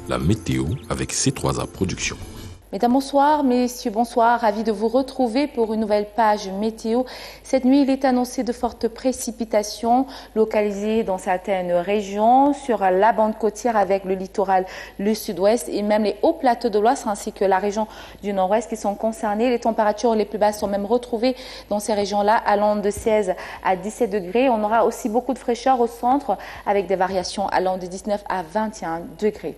la météo avec C3A Productions. Mesdames, bonsoir, messieurs, bonsoir. Ravi de vous retrouver pour une nouvelle page météo. Cette nuit, il est annoncé de fortes précipitations localisées dans certaines régions, sur la bande côtière avec le littoral, le sud-ouest et même les hauts plateaux de l'Ouest ainsi que la région du nord-ouest qui sont concernés. Les températures les plus basses sont même retrouvées dans ces régions-là, allant de 16 à 17 degrés. On aura aussi beaucoup de fraîcheur au centre avec des variations allant de 19 à 21 degrés.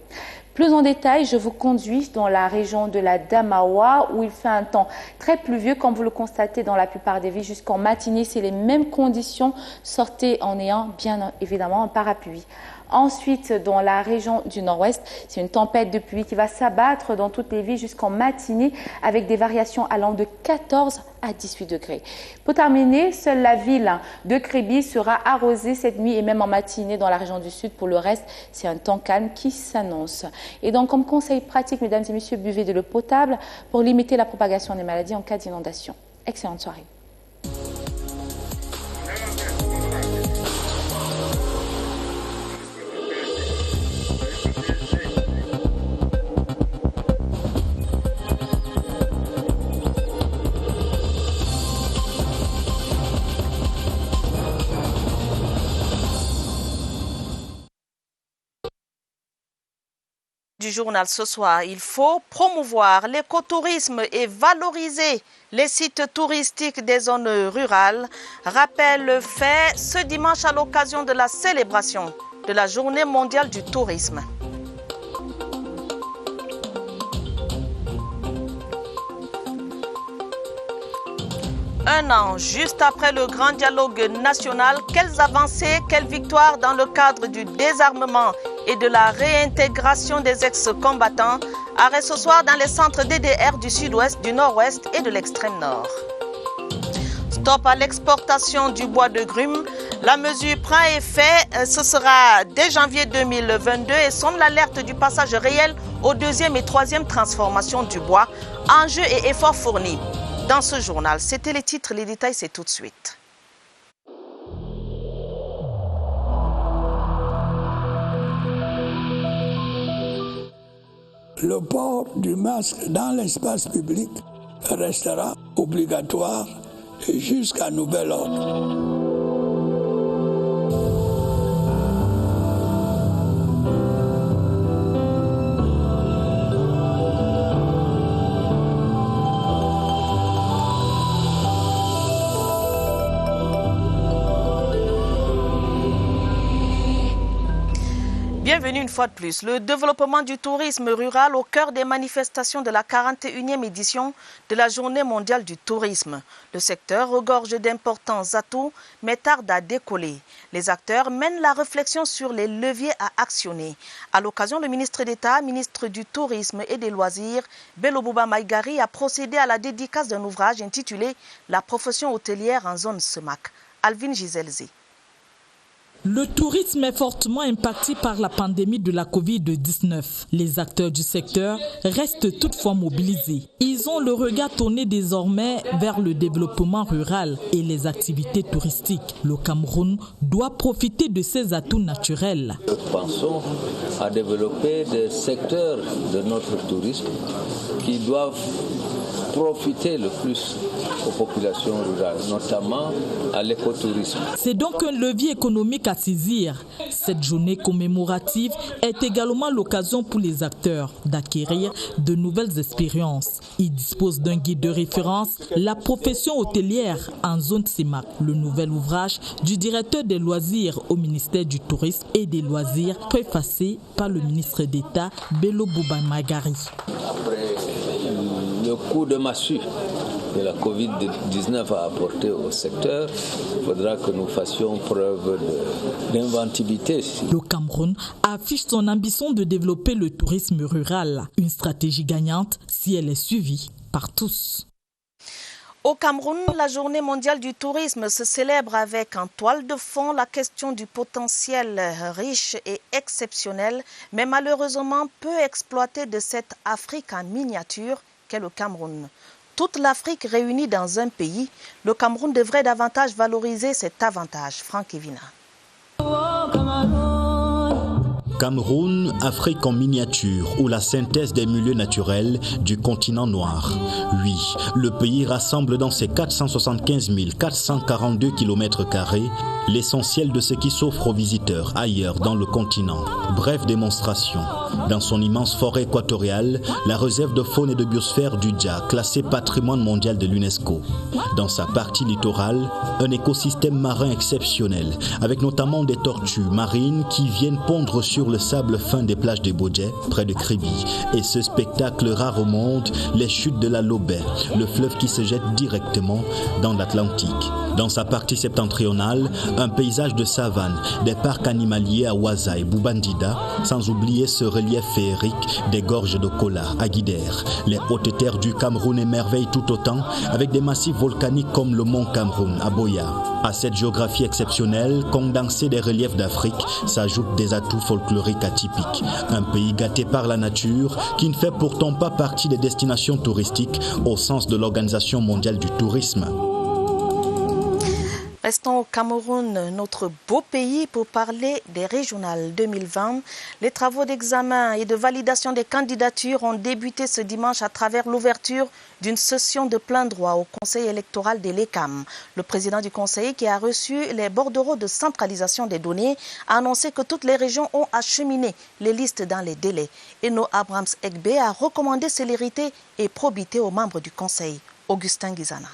Plus en détail, je vous conduis dans la région de la Damawa où il fait un temps très pluvieux comme vous le constatez dans la plupart des villes. Jusqu'en matinée, c'est les mêmes conditions. Sortez en ayant bien évidemment un parapluie. Ensuite, dans la région du nord-ouest, c'est une tempête de pluie qui va s'abattre dans toutes les villes jusqu'en matinée avec des variations allant de 14 à 18 degrés. Pour terminer, seule la ville de Kribi sera arrosée cette nuit et même en matinée dans la région du sud. Pour le reste, c'est un temps calme qui s'annonce. Et donc, comme conseil pratique, mesdames et messieurs, buvez de l'eau potable pour limiter la propagation des maladies en cas d'inondation. Excellente soirée. Du journal ce soir, il faut promouvoir l'écotourisme et valoriser les sites touristiques des zones rurales. Rappel fait ce dimanche à l'occasion de la célébration de la Journée mondiale du tourisme. Un an juste après le grand dialogue national, quelles avancées, quelles victoires dans le cadre du désarmement et de la réintégration des ex-combattants. Arrêt ce soir dans les centres DDR du sud-ouest, du nord-ouest et de l'extrême nord. Stop à l'exportation du bois de grume. La mesure prend effet, ce sera dès janvier 2022 et sonne l'alerte du passage réel aux deuxième et troisième transformations du bois. Enjeux et efforts fournis. Dans ce journal, c'était les titres, les détails, c'est tout de suite. Le port du masque dans l'espace public restera obligatoire jusqu'à nouvel ordre. Bienvenue une fois de plus. Le développement du tourisme rural au cœur des manifestations de la 41e édition de la Journée mondiale du tourisme. Le secteur regorge d'importants atouts, mais tarde à décoller. Les acteurs mènent la réflexion sur les leviers à actionner. À l'occasion, le ministre d'État, ministre du Tourisme et des Loisirs, Bello Bouba Maïgari, a procédé à la dédicace d'un ouvrage intitulé « La profession hôtelière en zone SEMAC ». Alvin Giselze. Le tourisme est fortement impacté par la pandémie de la Covid-19. Les acteurs du secteur restent toutefois mobilisés. Ils ont le regard tourné désormais vers le développement rural et les activités touristiques. Le Cameroun doit profiter de ses atouts naturels. Nous pensons à développer des secteurs de notre tourisme qui doivent profiter le plus aux populations rurales, notamment à l'écotourisme. C'est donc un levier économique à saisir. Cette journée commémorative est également l'occasion pour les acteurs d'acquérir de nouvelles expériences. Ils disposent d'un guide de référence, La profession hôtelière en zone SEMAC, le nouvel ouvrage du directeur des loisirs au ministère du Tourisme et des Loisirs, préfacé par le ministre d'État Bello Bouba Maïgari. Après le coup de massue que la Covid-19 a apporté au secteur, il faudra que nous fassions preuve d'inventivité. Le Cameroun affiche son ambition de développer le tourisme rural, une stratégie gagnante si elle est suivie par tous. Au Cameroun, la Journée mondiale du tourisme se célèbre avec en toile de fond la question du potentiel riche et exceptionnel, mais malheureusement peu exploité de cette Afrique en miniature qu'est le Cameroun. Toute l'Afrique réunie dans un pays, le Cameroun devrait davantage valoriser cet avantage. Franck Evina. Cameroun, Afrique en miniature ou la synthèse des milieux naturels du continent noir. Oui, le pays rassemble dans ses 475 442 km² l'essentiel de ce qui s'offre aux visiteurs ailleurs dans le continent. Bref démonstration. Dans son immense forêt équatoriale, la réserve de faune et de biosphère du Dja, classée patrimoine mondial de l'UNESCO. Dans sa partie littorale, un écosystème marin exceptionnel, avec notamment des tortues marines qui viennent pondre sur le sable fin des plages de Bodje, près de Kribi. Et ce spectacle rare au monde, les chutes de la Lobé, le fleuve qui se jette directement dans l'Atlantique. Dans sa partie septentrionale, un paysage de savane, des parcs animaliers à Ouaza et Boubandida, sans oublier ce relief féerique des gorges de Kola à Guider. Les hautes terres du Cameroun émerveillent tout autant, avec des massifs volcaniques comme le mont Cameroun à Boya. À cette géographie exceptionnelle, condensée des reliefs d'Afrique, s'ajoutent des atouts folkloriques atypiques. Un pays gâté par la nature qui ne fait pourtant pas partie des destinations touristiques au sens de l'Organisation mondiale du tourisme. Restons au Cameroun, notre beau pays, pour parler des régionales 2020. Les travaux d'examen et de validation des candidatures ont débuté ce dimanche à travers l'ouverture d'une session de plein droit au Conseil électoral de l'ECAM. Le président du Conseil, qui a reçu les bordereaux de centralisation des données, a annoncé que toutes les régions ont acheminé les listes dans les délais. Eno Abrams Egbe a recommandé célérité et probité aux membres du Conseil. Augustin Guizana.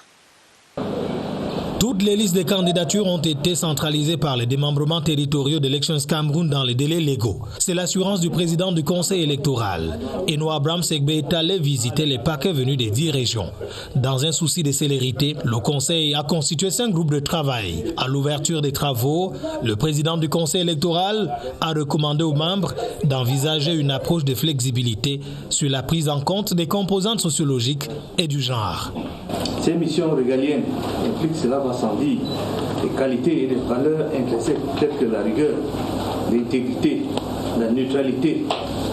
Toutes les listes de candidatures ont été centralisées par les démembrements territoriaux d'Elections Cameroun dans les délais légaux. C'est l'assurance du président du conseil électoral. Eno Abrams Egbe est allé visiter les paquets venus des 10 régions. Dans un souci de célérité, le conseil a constitué 5 groupes de travail. À l'ouverture des travaux, le président du conseil électoral a recommandé aux membres d'envisager une approche de flexibilité sur la prise en compte des composantes sociologiques et du genre. Ces missions régaliennes impliquent, cela va sans dire, des qualités et des valeurs intrinsèques telles que la rigueur, l'intégrité, la neutralité,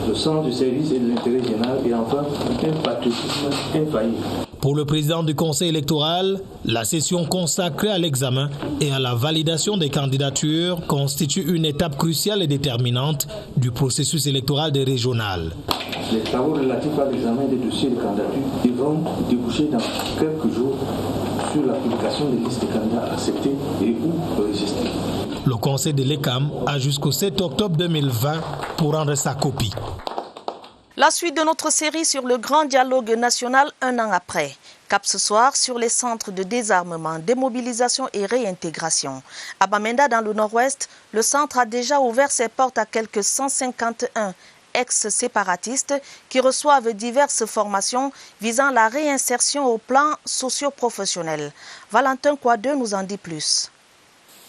le sens du service et de l'intérêt général et enfin un patriotisme infaillible. Pour le président du conseil électoral, la session consacrée à l'examen et à la validation des candidatures constitue une étape cruciale et déterminante du processus électoral des régionales. Les travaux relatifs à l'examen des dossiers de candidature devront déboucher dans quelques jours sur la publication des listes de candidats acceptés et ou enregistrés. Le conseil de l'ECAM a jusqu'au 7 octobre 2020 pour rendre sa copie. La suite de notre série sur le grand dialogue national un an après. Cap ce soir sur les centres de désarmement, démobilisation et réintégration. À Bamenda, dans le nord-ouest, le centre a déjà ouvert ses portes à quelques 151 ex-séparatistes qui reçoivent diverses formations visant la réinsertion au plan socio-professionnel. Valentin Kouadeux nous en dit plus.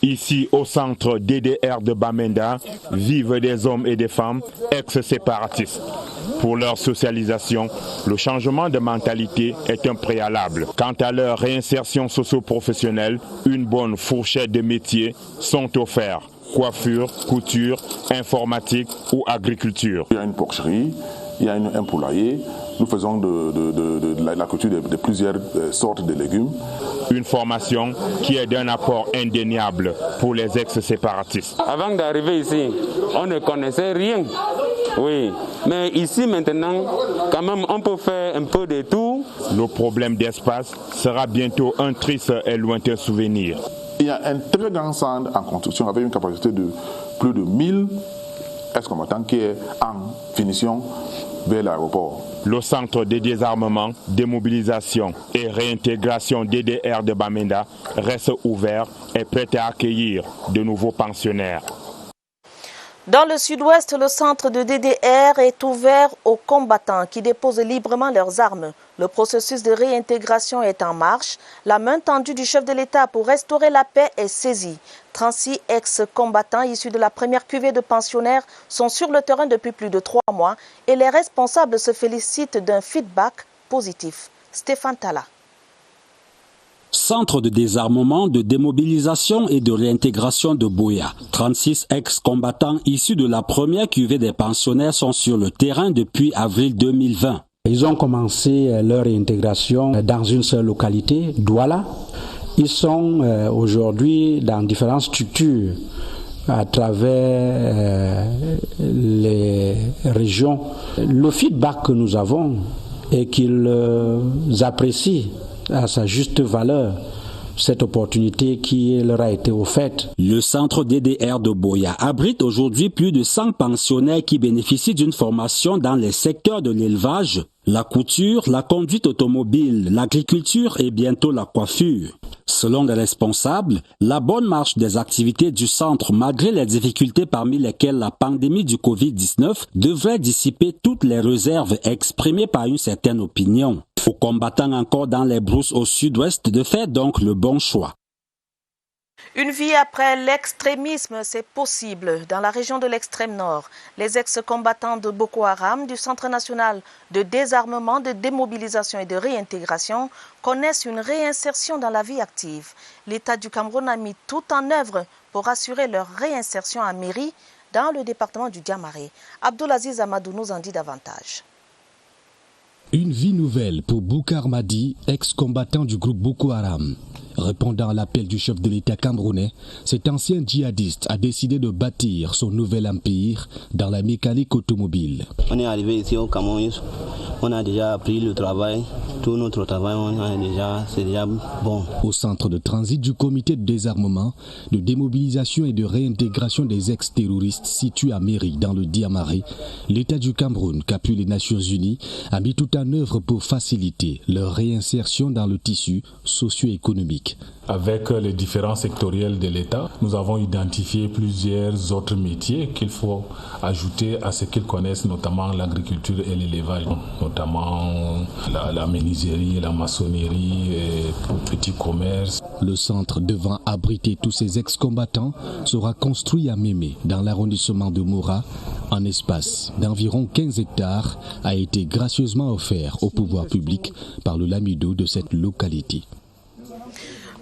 Ici, au centre DDR de Bamenda, vivent des hommes et des femmes ex-séparatistes. Pour leur socialisation, le changement de mentalité est un préalable. Quant à leur réinsertion socio-professionnelle, une bonne fourchette de métiers sont offerts. Coiffure, couture, informatique ou agriculture. Il y a une porcherie, il y a un poulailler. Nous faisons de la culture de plusieurs sortes de légumes. Une formation qui est d'un apport indéniable pour les ex-séparatistes. Avant d'arriver ici, on ne connaissait rien. Oui, mais ici maintenant, quand même, on peut faire un peu de tout. Le problème d'espace sera bientôt un triste et lointain souvenir. Il y a un très grand centre en construction avec une capacité de plus de 1000 ex-combattants qui est en finition vers l'aéroport. Le centre de désarmement, démobilisation et réintégration DDR de Bamenda reste ouvert et prêt à accueillir de nouveaux pensionnaires. Dans le sud-ouest, le centre de DDR est ouvert aux combattants qui déposent librement leurs armes. Le processus de réintégration est en marche. La main tendue du chef de l'État pour restaurer la paix est saisie. 36 ex-combattants issus de la première cuvée de pensionnaires sont sur le terrain depuis plus de 3 mois et les responsables se félicitent d'un feedback positif. Stéphane Tala. Centre de désarmement, de démobilisation et de réintégration de Boya. 36 ex-combattants issus de la première cuvée des pensionnaires sont sur le terrain depuis avril 2020. Ils ont commencé leur réintégration dans une seule localité, Douala. Ils sont aujourd'hui dans différentes structures à travers les régions. Le feedback que nous avons est qu'ils apprécient à sa juste valeur cette opportunité qui leur a été offerte. Le centre DDR de Boya abrite aujourd'hui plus de 100 pensionnaires qui bénéficient d'une formation dans les secteurs de l'élevage, la couture, la conduite automobile, l'agriculture et bientôt la coiffure. Selon les responsables, la bonne marche des activités du centre, malgré les difficultés parmi lesquelles la pandémie du Covid-19, devrait dissiper toutes les réserves exprimées par une certaine opinion. Aux combattants encore dans les brousses au sud-ouest de faire donc le bon choix. Une vie après l'extrémisme, c'est possible. Dans la région de l'extrême nord, les ex-combattants de Boko Haram du Centre national de désarmement, de démobilisation et de réintégration connaissent une réinsertion dans la vie active. L'État du Cameroun a mis tout en œuvre pour assurer leur réinsertion à Méry, dans le département du Diamaré. Abdoulaziz Amadou nous en dit davantage. Une vie nouvelle pour Boukar Madi, ex-combattant du groupe Boko Haram. Répondant à l'appel du chef de l'État camerounais, cet ancien djihadiste a décidé de bâtir son nouvel empire dans la mécanique automobile. On est arrivé ici au Cameroun, on a déjà appris le travail, tout notre travail, c'est déjà bon. Au centre de transit du comité de désarmement, de démobilisation et de réintégration des ex-terroristes situé à Méry dans le Diamaré, l'État du Cameroun, qu'appuient les Nations Unies, a mis tout en œuvre pour faciliter leur réinsertion dans le tissu socio-économique. Avec les différents sectoriels de l'État, nous avons identifié plusieurs autres métiers qu'il faut ajouter à ce qu'ils connaissent, notamment l'agriculture et l'élevage, notamment la menuiserie, la maçonnerie et le petit commerce. Le centre devant abriter tous ces ex-combattants sera construit à Mémé, dans l'arrondissement de Moura. Un espace d'environ 15 hectares a été gracieusement offert au pouvoir public par le lamido de cette localité.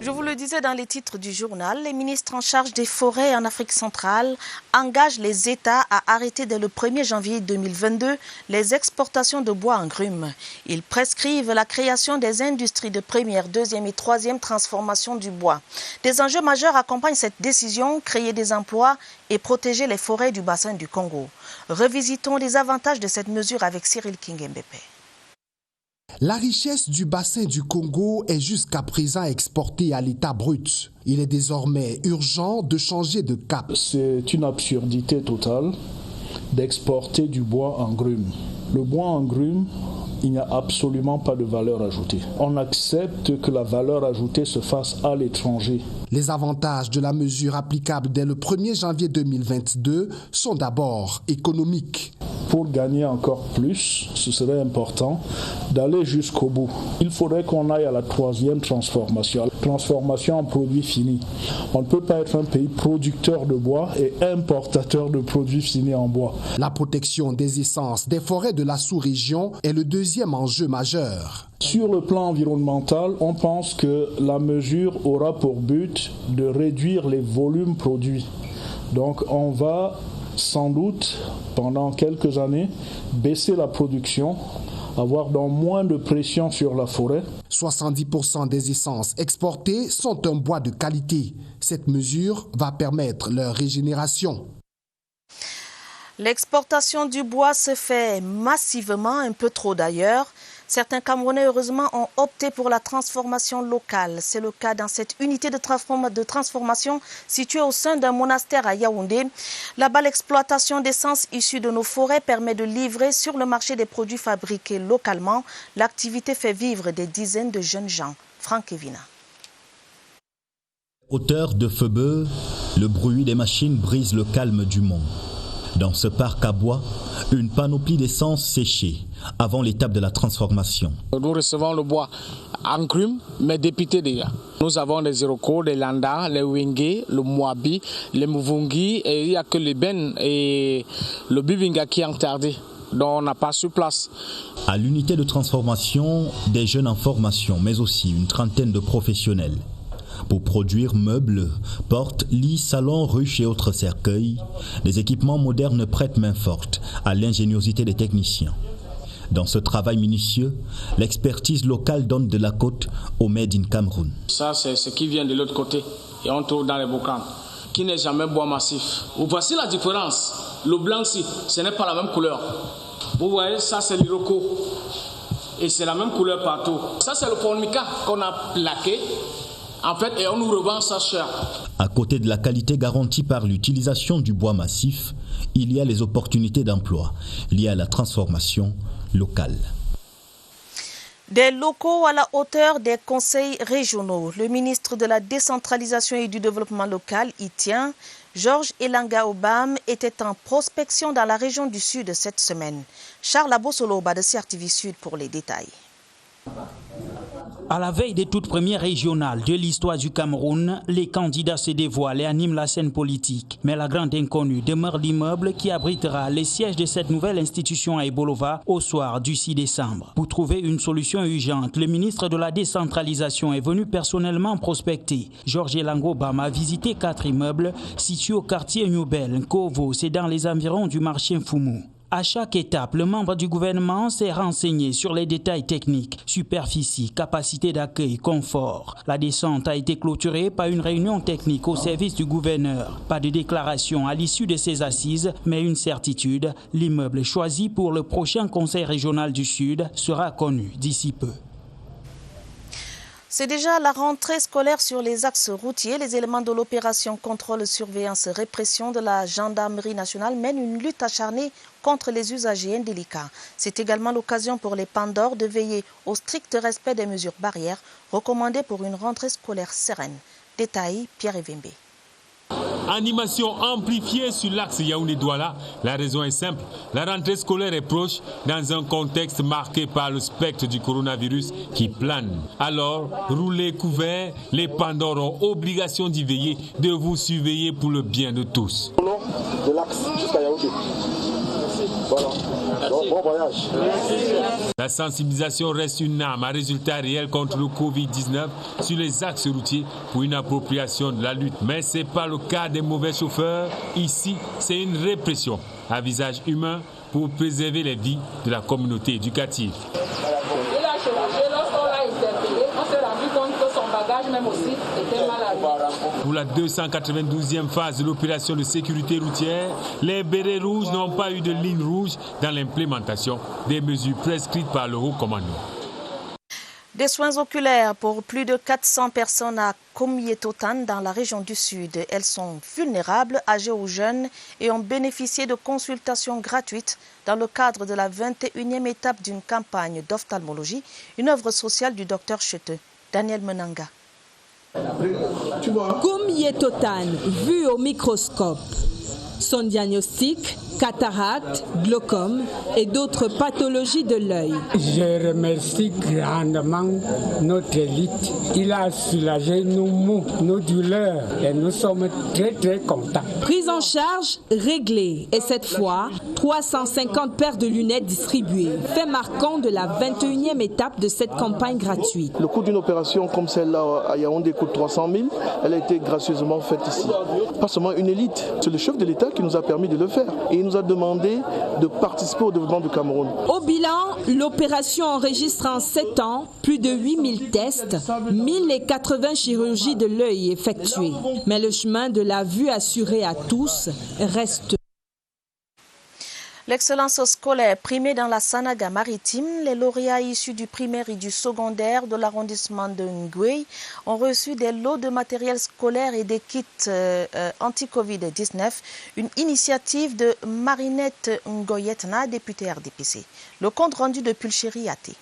Je vous le disais dans les titres du journal, les ministres en charge des forêts en Afrique centrale engagent les États à arrêter dès le 1er janvier 2022 les exportations de bois en grumes. Ils prescrivent la création des industries de première, deuxième et troisième transformation du bois. Des enjeux majeurs accompagnent cette décision, créer des emplois et protéger les forêts du bassin du Congo. Revisitons les avantages de cette mesure avec Cyril Kingembépé. La richesse du bassin du Congo est jusqu'à présent exportée à l'état brut. Il est désormais urgent de changer de cap. C'est une absurdité totale d'exporter du bois en grumes. Le bois en grumes, il n'y a absolument pas de valeur ajoutée. On accepte que la valeur ajoutée se fasse à l'étranger. Les avantages de la mesure applicable dès le 1er janvier 2022 sont d'abord économiques. Pour gagner encore plus, ce serait important d'aller jusqu'au bout. Il faudrait qu'on aille à la troisième transformation, transformation en produits finis. On ne peut pas être un pays producteur de bois et importateur de produits finis en bois. La protection des essences des forêts de la sous-région est le deuxième enjeu majeur. Sur le plan environnemental, on pense que la mesure aura pour but de réduire les volumes produits. Donc on va sans doute, pendant quelques années, baisser la production, avoir donc moins de pression sur la forêt. 70% des essences exportées sont un bois de qualité. Cette mesure va permettre leur régénération. L'exportation du bois se fait massivement, un peu trop d'ailleurs. Certains Camerounais, heureusement, ont opté pour la transformation locale. C'est le cas dans cette unité de transformation située au sein d'un monastère à Yaoundé. Là-bas, l'exploitation d'essences issues de nos forêts permet de livrer sur le marché des produits fabriqués localement. L'activité fait vivre des dizaines de jeunes gens. Franck Evina. Hauteur de Feubeu, le bruit des machines brise le calme du monde. Dans ce parc à bois, une panoplie d'essence séchée avant l'étape de la transformation. Nous recevons le bois en grume, mais dépiqué déjà. Nous avons les Iroko, les Landa, les Wenge, le Mwabi, les Muvungi, et il n'y a que les Ben et le Bibinga qui est entardé. Donc on n'a pas sur place. À l'unité de transformation, des jeunes en formation, mais aussi une trentaine de professionnels. Pour produire meubles, portes, lits, salons, ruches et autres cercueils, les équipements modernes prêtent main forte à l'ingéniosité des techniciens. Dans ce travail minutieux, l'expertise locale donne de la côte au Made in Cameroun. Ça, c'est ce qui vient de l'autre côté et on trouve dans les boucans. qui n'est jamais bois massif. Voici la différence. Le blanc-ci, ce n'est pas la même couleur. Vous voyez, ça c'est l'iroko. Et c'est la même couleur partout. Ça c'est le formica qu'on a plaqué. En fait, et on nous revend ça cher. À côté de la qualité garantie par l'utilisation du bois massif, il y a les opportunités d'emploi liées à la transformation locale. Des locaux à la hauteur des conseils régionaux. Le ministre de la Décentralisation et du Développement local y tient. Georges Elanga Obam était en prospection dans la région du Sud cette semaine. Charles Abosoloba de CRTV Sud pour les détails. À la veille des toutes premières régionales de l'histoire du Cameroun, les candidats se dévoilent et animent la scène politique. Mais la grande inconnue demeure l'immeuble qui abritera les sièges de cette nouvelle institution à Ebolova au soir du 6 décembre. Pour trouver une solution urgente, le ministre de la Décentralisation est venu personnellement prospecter. Georges Elanga Obam a visité 4 immeubles situés au quartier Newbel, Kovo, c'est dans les environs du marché Fumu. À chaque étape, le membre du gouvernement s'est renseigné sur les détails techniques, superficie, capacité d'accueil, confort. La descente a été clôturée par une réunion technique au service du gouverneur. Pas de déclaration à l'issue de ces assises, mais une certitude, l'immeuble choisi pour le prochain Conseil régional du Sud sera connu d'ici peu. C'est déjà la rentrée scolaire sur les axes routiers. Les éléments de l'opération contrôle, surveillance, répression de la gendarmerie nationale mènent une lutte acharnée contre les usagers indélicats. C'est également l'occasion pour les Pandores de veiller au strict respect des mesures barrières recommandées pour une rentrée scolaire sereine. Détail, Pierre Evembe. Animation amplifiée sur l'axe Yaoundé-Douala. La raison est simple. La rentrée scolaire est proche dans un contexte marqué par le spectre du coronavirus qui plane. Alors, roulez couverts, les Pandores ont obligation d'y veiller, de vous surveiller pour le bien de tous. De l'axe jusqu'à Yaoundé. Voilà. Bon voyage. La sensibilisation reste une arme à résultat réel contre le Covid-19 sur les axes routiers pour une appropriation de la lutte. Mais ce n'est pas le cas des mauvais chauffeurs. Ici, c'est une répression à visage humain pour préserver les vies de la communauté éducative. Il a chevauché, lorsqu'on l'a interpellé, on s'est rendu compte que son bagage même aussi était mal habillé. Pour la 292e phase de l'opération de sécurité routière, les bérets rouges n'ont pas eu de ligne rouge dans l'implémentation des mesures prescrites par le haut commandement. Des soins oculaires pour plus de 400 personnes à Komietotan dans la région du Sud. Elles sont vulnérables, âgées ou jeunes et ont bénéficié de consultations gratuites dans le cadre de la 21e étape d'une campagne d'ophtalmologie, une œuvre sociale du docteur Cheteux. Daniel Menanga. Komietotan, vu au microscope. Son diagnostic, cataracte, glaucome et d'autres pathologies de l'œil. Je remercie grandement notre élite. Il a soulagé nos maux, nos douleurs et nous sommes très très contents. Prise en charge réglée et cette fois 350 paires de lunettes distribuées. Fait marquant de la 21e étape de cette campagne gratuite. Le coût d'une opération comme celle-là à Yaoundé coûte 300 000. Elle a été gracieusement faite ici. Pas seulement une élite, c'est le chef de l'État qui nous a permis de le faire. Et il nous a demandé de participer au développement du Cameroun. Au bilan, l'opération enregistre en 7 ans plus de 8000 tests, 1080 chirurgies de l'œil effectuées. Mais le chemin de la vue assurée à tous reste. L'excellence scolaire primée dans la Sanaga maritime, les lauréats issus du primaire et du secondaire de l'arrondissement de Nguye ont reçu des lots de matériel scolaire et des kits anti-Covid-19, une initiative de Marinette Ngoyetna, députée RDPC. Le compte rendu de Pulchéri Até.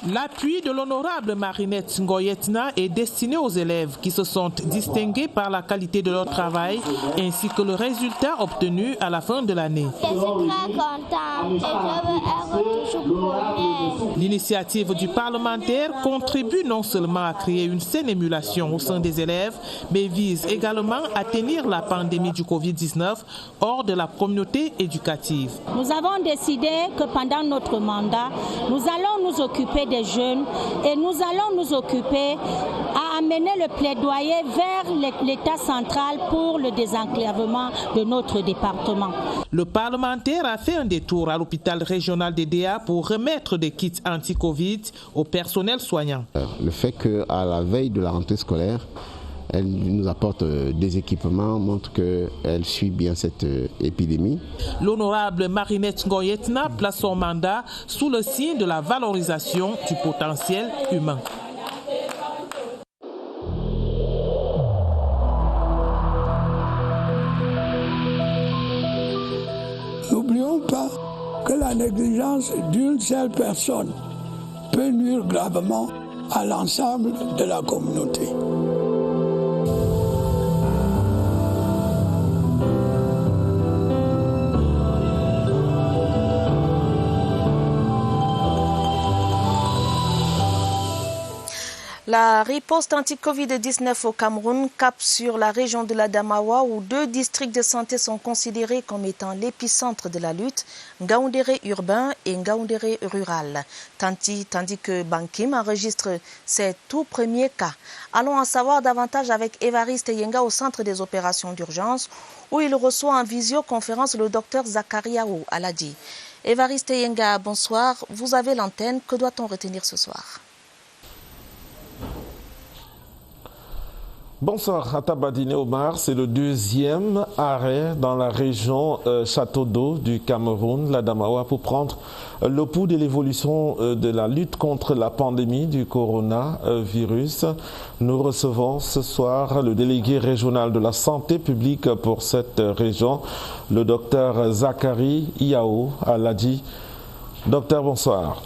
L'appui de l'honorable Marinette Ngoyetna est destiné aux élèves qui se sont distingués par la qualité de leur travail ainsi que le résultat obtenu à la fin de l'année. Je suis très contente et je veux être toujours première. L'initiative du parlementaire contribue non seulement à créer une saine émulation au sein des élèves, mais vise également à tenir la pandémie du Covid-19 hors de la communauté éducative. Nous avons décidé que pendant notre mandat, nous allons nous occuper des jeunes et nous allons nous occuper à amener le plaidoyer vers l'État central pour le désenclavement de notre département. Le parlementaire a fait un détour à l'hôpital régional d'Edea pour remettre des kits anti-Covid au personnel soignant. Le fait qu'à la veille de la rentrée scolaire, Elle nous apporte des équipements, montre qu'elle suit bien cette épidémie. L'honorable Marinette Ngoyetna place son mandat sous le signe de la valorisation du potentiel humain. N'oublions pas que la négligence d'une seule personne peut nuire gravement à l'ensemble de la communauté. La riposte anti-Covid-19 au Cameroun cap sur la région de l'Adamawa où 2 districts de santé sont considérés comme étant l'épicentre de la lutte, Ngaoundéré urbain et Ngaoundéré rural, tandis que Bankim enregistre ses tout premiers cas. Allons en savoir davantage avec Évariste Yenga au centre des opérations d'urgence où il reçoit en visioconférence le docteur Zakariaou Aladi. Évariste Yenga, bonsoir, vous avez l'antenne, que doit-on retenir ce soir? Bonsoir, Atabadine Omar, c'est le 2e arrêt dans la région Château d'Eau du Cameroun, l'Adamawa, pour prendre le pouls de l'évolution de la lutte contre la pandémie du coronavirus. Nous recevons ce soir le délégué régional de la santé publique pour cette région, le docteur Zakari Yao Aladi. Docteur, bonsoir.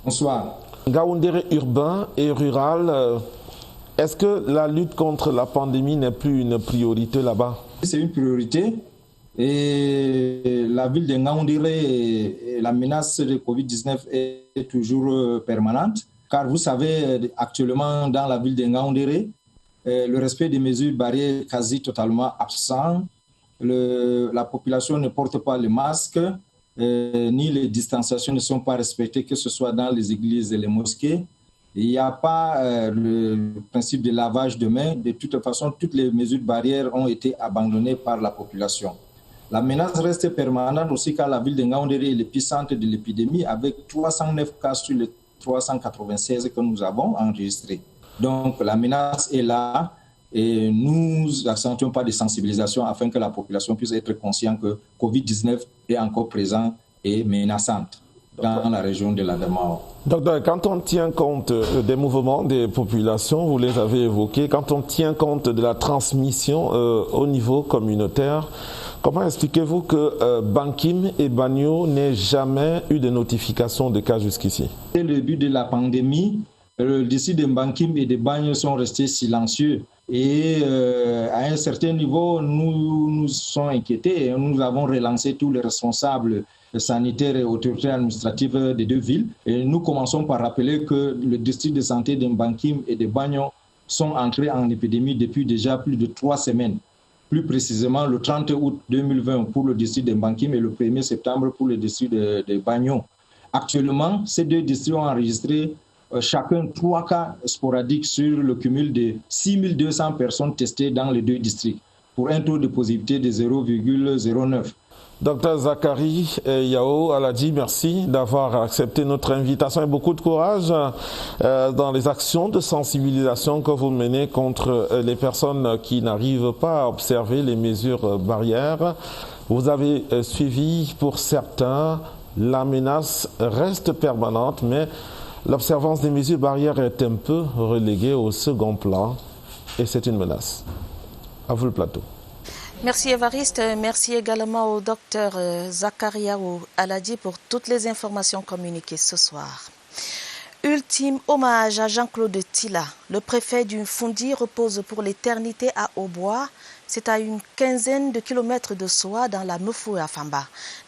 Bonsoir. Ngaoundéré urbain et rural, est-ce que la lutte contre la pandémie n'est plus une priorité là-bas? C'est une priorité et la ville de Ngaoundéré, la menace de Covid-19 est toujours permanente car vous savez actuellement dans la ville de Ngaoundéré, le respect des mesures barrières est quasi totalement absent. La population ne porte pas le masque, ni les distanciations ne sont pas respectées, que ce soit dans les églises et les mosquées. Il n'y a pas le principe de lavage de mains. De toute façon, toutes les mesures barrières ont été abandonnées par la population. La menace reste permanente aussi car la ville de Ngaoundéré est l'épicentre de l'épidémie avec 309 cas sur les 396 que nous avons enregistrés. Donc la menace est là et nous accentuons pas de sensibilisation afin que la population puisse être consciente que Covid-19 est encore présent et menaçante dans la région de l'Adamawa. Docteur, quand on tient compte des mouvements des populations, vous les avez évoqués, quand on tient compte de la transmission au niveau communautaire, comment expliquez-vous que Bankim et Bagno n'aient jamais eu de notification de cas jusqu'ici? Dès le début de la pandémie, les districts de Bankim et de Bagno sont restés silencieux. Et à un certain niveau, nous nous sommes inquiétés et nous avons relancé tous les responsables sanitaires et autorités administratives des 2 villes. Et nous commençons par rappeler que le district de santé de Bankim et de Bagno sont entrés en épidémie depuis déjà plus de 3 semaines. Plus précisément le 30 août 2020 pour le district de Bankim et le 1er septembre pour le district de Bagno. Actuellement, ces 2 districts ont enregistré chacun 3 cas sporadiques sur le cumul de 6200 personnes testées dans les 2 districts, pour un taux de positivité de 0,09. Docteur Zakari Yao Aladi, merci d'avoir accepté notre invitation et beaucoup de courage dans les actions de sensibilisation que vous menez contre les personnes qui n'arrivent pas à observer les mesures barrières. Vous avez suivi pour certains, la menace reste permanente, mais l'observance des mesures barrières est un peu reléguée au second plan et c'est une menace. À vous le plateau. Merci Évariste, merci également au docteur Zakariaou Aladi pour toutes les informations communiquées ce soir. Ultime hommage à Jean-Claude Tila. Le préfet du Fundi repose pour l'éternité à Aubois. C'est à une quinzaine de kilomètres de Soa dans la Mefou et Afamba.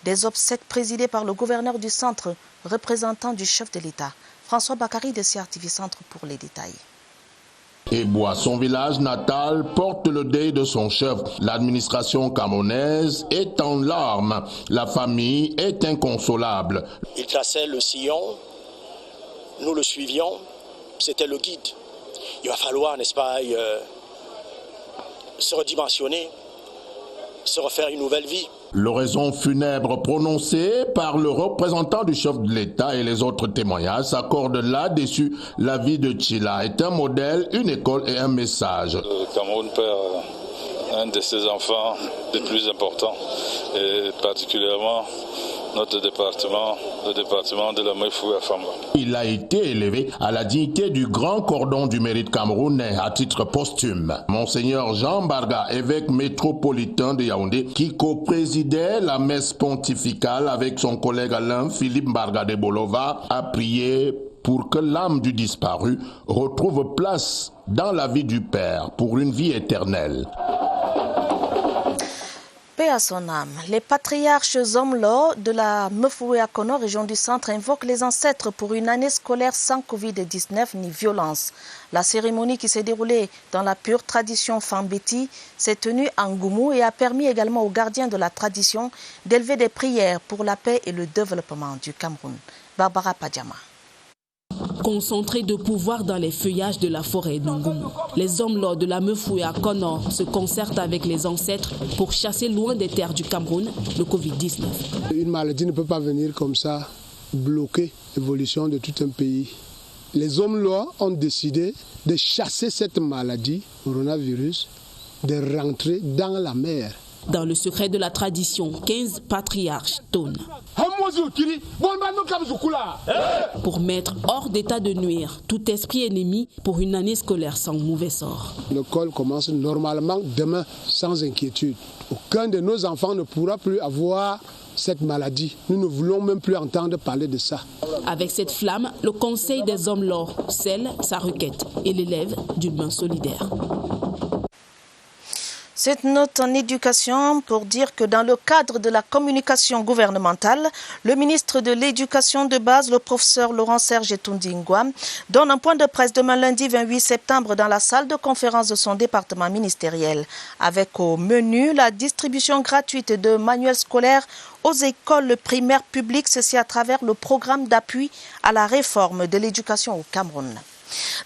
Des obsèques présidées par le gouverneur du centre, représentant du chef de l'État. François Bakary de CRTV Centre pour les détails. Eboua, son village natal, porte le deuil de son chef. L'administration camerounaise est en larmes. La famille est inconsolable. Il traçait le sillon, nous le suivions, c'était le guide. Il va falloir, n'est-ce pas, se redimensionner, se refaire une nouvelle vie. L'oraison funèbre prononcée par le représentant du chef de l'État et les autres témoignages s'accordent là-dessus. La vie de Tchila est un modèle, une école et un message. Le Cameroun perd un de ses enfants les plus importants, et particulièrement notre département, le département de la Mefoué-Famba. Il a été élevé à la dignité du grand cordon du mérite camerounais à titre posthume. Monseigneur Jean Barga, évêque métropolitain de Yaoundé, qui co-présidait la messe pontificale avec son collègue Alain Philippe Barga de Bolova, a prié pour que l'âme du disparu retrouve place dans la vie du Père pour une vie éternelle. Paix à son âme. Les patriarches Zomlo de la Mefoué-Akono, région du centre, invoquent les ancêtres pour une année scolaire sans Covid-19 ni violence. La cérémonie qui s'est déroulée dans la pure tradition Fambeti s'est tenue en Goumou et a permis également aux gardiens de la tradition d'élever des prières pour la paix et le développement du Cameroun. Barbara Padjama. Concentrés de pouvoir dans les feuillages de la forêt d'Ngoumou, les hommes lors de la Mefoué-Akono se concertent avec les ancêtres pour chasser loin des terres du Cameroun le Covid-19. Une maladie ne peut pas venir comme ça bloquer l'évolution de tout un pays. Les hommes là ont décidé de chasser cette maladie, coronavirus, de rentrer dans la mer. Dans le secret de la tradition, 15 patriarches tonnent pour mettre hors d'état de nuire tout esprit ennemi pour une année scolaire sans mauvais sort. L'école commence normalement demain sans inquiétude. Aucun de nos enfants ne pourra plus avoir cette maladie. Nous ne voulons même plus entendre parler de ça. Avec cette flamme, le Conseil des hommes lors scelle sa requête et l'élève d'une main solidaire. Cette note en éducation pour dire que dans le cadre de la communication gouvernementale, le ministre de l'Éducation de base, le professeur Laurent-Serge Etundingwa, donne un point de presse demain lundi 28 septembre dans la salle de conférence de son département ministériel, avec au menu la distribution gratuite de manuels scolaires aux écoles primaires publiques, ceci à travers le programme d'appui à la réforme de l'éducation au Cameroun.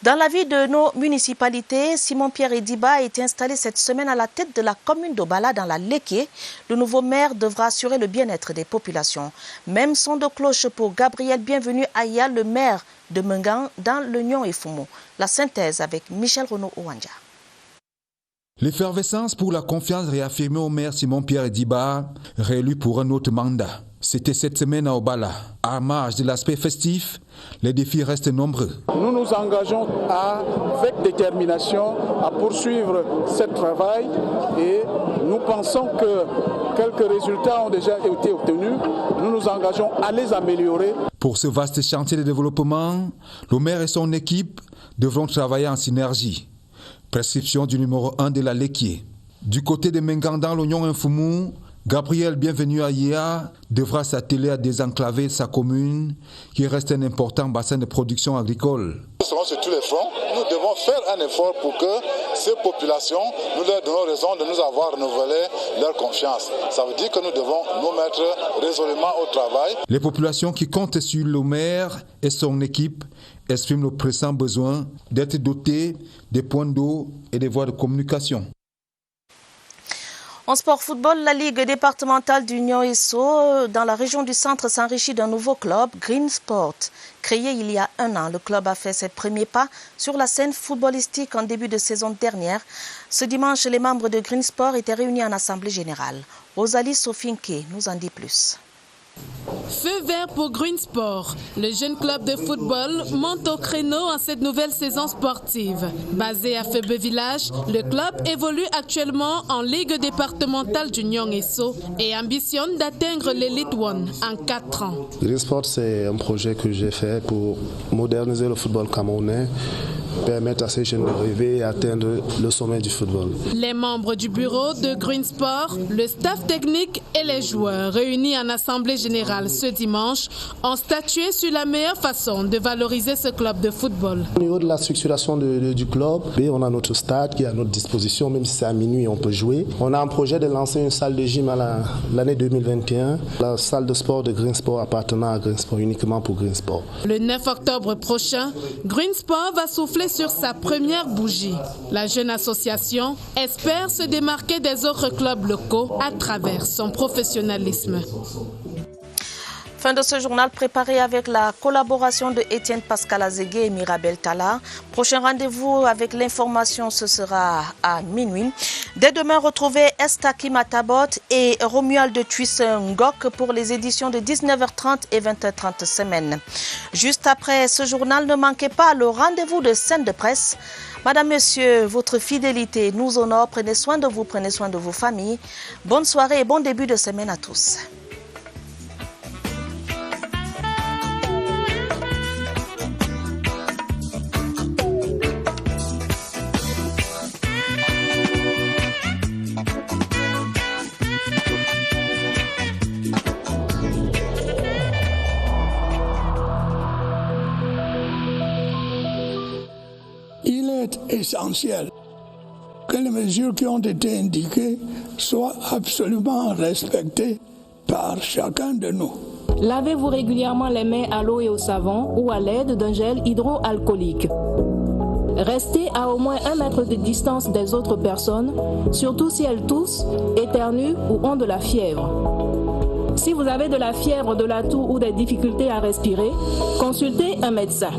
Dans la vie de nos municipalités, Simon-Pierre Ediba a été installé cette semaine à la tête de la commune d'Obala dans la Léké. Le nouveau maire devra assurer le bien-être des populations. Même son de cloche pour Gabriel Bienvenu Aya, le maire de Mengan dans le Nyon et Fumo. La synthèse avec Michel Renaud Ouanja. L'effervescence pour la confiance réaffirmée au maire Simon-Pierre Ediba, réélu pour un autre mandat. C'était cette semaine à Obala. À marge de l'aspect festif, les défis restent nombreux. Nous nous engageons avec détermination à poursuivre ce travail et nous pensons que quelques résultats ont déjà été obtenus. Nous nous engageons à les améliorer. Pour ce vaste chantier de développement, le maire et son équipe devront travailler en synergie. Prescription du numéro 1 de la Léquier. Du côté de Mengan dans l'Oignon Infoumou, Gabriel Bienvenu Aya devra s'atteler à désenclaver sa commune qui reste un important bassin de production agricole. Nous serons sur tous les fronts. Nous devons faire un effort pour que ces populations, nous leur donnons raison de nous avoir renouvelé leur confiance. Ça veut dire que nous devons nous mettre résolument au travail. Les populations qui comptent sur le maire et son équipe expriment le pressant besoin d'être dotés des points d'eau et des voies de communication. En sport football, la Ligue départementale du Nyon-Esso dans la région du centre s'enrichit d'un nouveau club, Green Sport. Créé il y a un an, le club a fait ses premiers pas sur la scène footballistique en début de saison dernière. Ce dimanche, les membres de Green Sport étaient réunis en assemblée générale. Rosalie Sofinke nous en dit plus. Feu vert pour Green Sport. Le jeune club de football monte au créneau en cette nouvelle saison sportive. Basé à Febe Village, le club évolue actuellement en Ligue départementale du Nyon-Esso et ambitionne d'atteindre l'Elite One en 4 ans. Green Sport, c'est un projet que j'ai fait pour moderniser le football camerounais, permettre à ces jeunes de rêver et atteindre le sommet du football. Les membres du bureau de Green Sport, le staff technique et les joueurs réunis en assemblée générale ce dimanche ont statué sur la meilleure façon de valoriser ce club de football. Au niveau de la structuration du club, on a notre stade qui est à notre disposition, même si c'est à minuit on peut jouer. On a un projet de lancer une salle de gym à l'année 2021, la salle de sport de Green Sport appartenant à Green Sport uniquement pour Green Sport. Le 9 octobre prochain, Green Sport va souffler souffler sur sa première bougie. La jeune association espère se démarquer des autres clubs locaux à travers son professionnalisme. Fin de ce journal préparé avec la collaboration de Étienne Pascal Azégué et Mirabel Tala. Prochain rendez-vous avec l'information, ce sera à minuit. Dès demain, retrouvez Estaki Matabot et Romuald de Tuis Ngok pour les éditions de 19h30 et 20h30 semaine. Juste après ce journal, ne manquez pas le rendez-vous de scène de presse. Madame, Monsieur, votre fidélité nous honore. Prenez soin de vous, prenez soin de vos familles. Bonne soirée et bon début de semaine à tous. Essentiel que les mesures qui ont été indiquées soient absolument respectées par chacun de nous. Lavez-vous régulièrement les mains à l'eau et au savon ou à l'aide d'un gel hydroalcoolique. Restez à au moins 1 mètre de distance des autres personnes, surtout si elles toussent, éternuent ou ont de la fièvre. Si vous avez de la fièvre, de la toux ou des difficultés à respirer, consultez un médecin.